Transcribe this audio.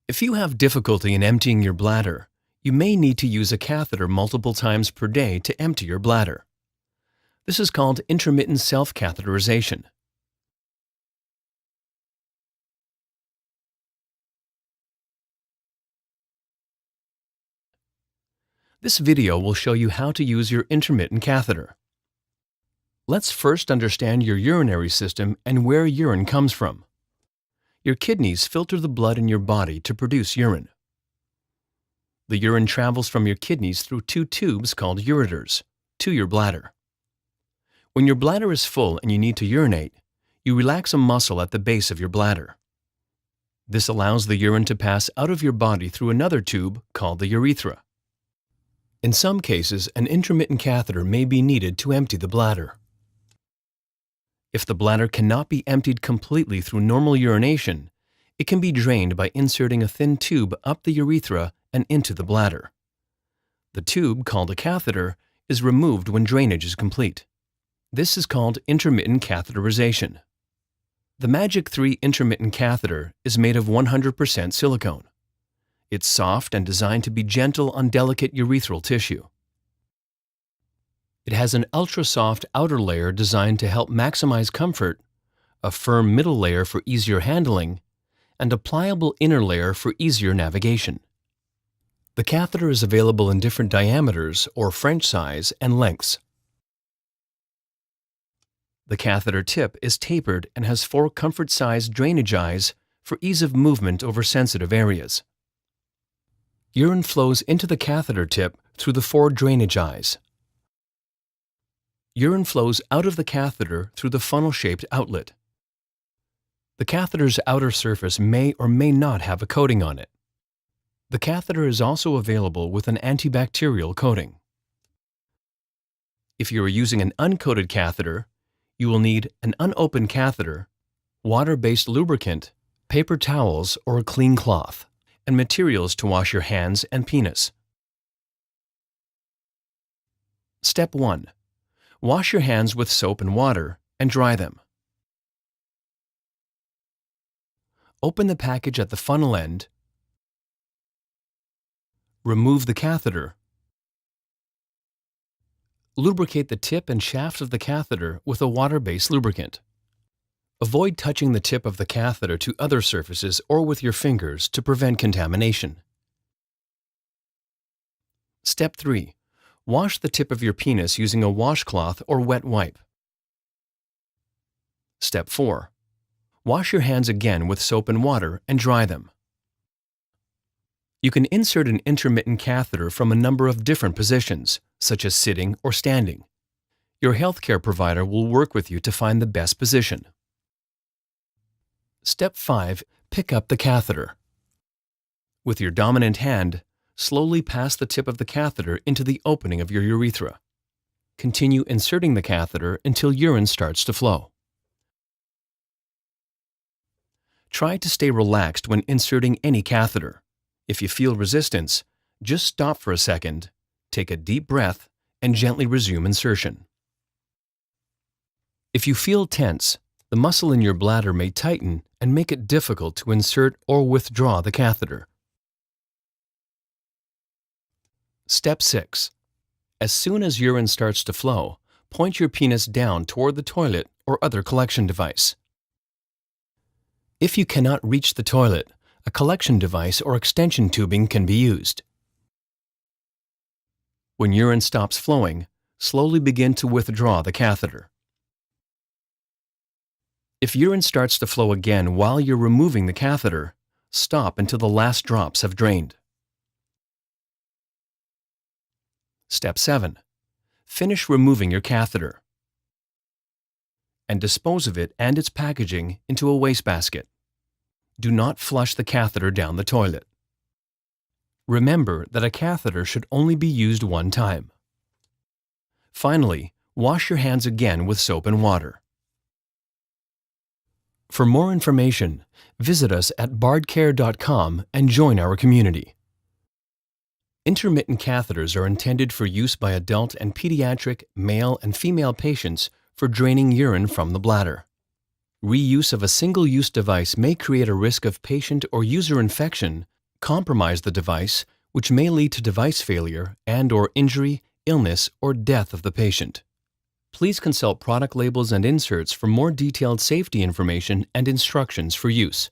If you have difficulty in emptying your bladder, you may need to use a catheter multiple times per day to empty your bladder. This is called intermittent self-catheterization. This video will show you how to use your intermittent catheter. Let's first understand your urinary system and where urine comes from. Your kidneys filter the blood in your body to produce urine. The urine travels from your kidneys through two tubes called ureters to your bladder. When your bladder is full and you need to urinate, you relax a muscle at the base of your bladder. This allows the urine to pass out of your body through another tube called the urethra. In some cases, an intermittent catheter may be needed to empty the bladder. If the bladder cannot be emptied completely through normal urination, it can be drained by inserting a thin tube up the urethra and into the bladder. The tube, called a catheter, is removed when drainage is complete. This is called intermittent catheterization. The Magic3 Intermittent Catheter is made of 100% silicone. It's soft and designed to be gentle on delicate urethral tissue. It has an ultra-soft outer layer designed to help maximize comfort, a firm middle layer for easier handling, and a pliable inner layer for easier navigation. The catheter is available in different diameters or French size and lengths. The catheter tip is tapered and has 4 comfort-sized drainage eyes for ease of movement over sensitive areas. Urine flows into the catheter tip through the 4 drainage eyes. Urine flows out of the catheter through the funnel-shaped outlet. The catheter's outer surface may or may not have a coating on it. The catheter is also available with an antibacterial coating. If you are using an uncoated catheter, you will need an unopened catheter, water-based lubricant, paper towels or a clean cloth, and materials to wash your hands and penis. Step 1. Wash your hands with soap and water and dry them. Open the package at the funnel end. Remove the catheter. Lubricate the tip and shaft of the catheter with a water-based lubricant. Avoid touching the tip of the catheter to other surfaces or with your fingers to prevent contamination. Step 3. Wash the tip of your penis using a washcloth or wet wipe. Step 4. Wash your hands again with soap and water and dry them. You can insert an intermittent catheter from a number of different positions, such as sitting or standing. Your healthcare provider will work with you to find the best position. Step 5. Pick up the catheter. With your dominant hand, slowly pass the tip of the catheter into the opening of your urethra. Continue inserting the catheter until urine starts to flow. Try to stay relaxed when inserting any catheter. If you feel resistance, just stop for a second, take a deep breath, and gently resume insertion. If you feel tense, the muscle in your bladder may tighten and make it difficult to insert or withdraw the catheter. Step 6. As soon as urine starts to flow, point your penis down toward the toilet or other collection device. If you cannot reach the toilet, a collection device or extension tubing can be used. When urine stops flowing, slowly begin to withdraw the catheter. If urine starts to flow again while you're removing the catheter, stop until the last drops have drained. Step 7. Finish removing your catheter and dispose of it and its packaging into a wastebasket. Do not flush the catheter down the toilet. Remember that a catheter should only be used one time. Finally, wash your hands again with soap and water. For more information, visit us at bardcare.com and join our community. Intermittent catheters are intended for use by adult and pediatric, male and female patients for draining urine from the bladder. Reuse of a single-use device may create a risk of patient or user infection compromise the device, which may lead to device failure and/or injury, illness, or death of the patient. Please consult product labels and inserts for more detailed safety information and instructions for use.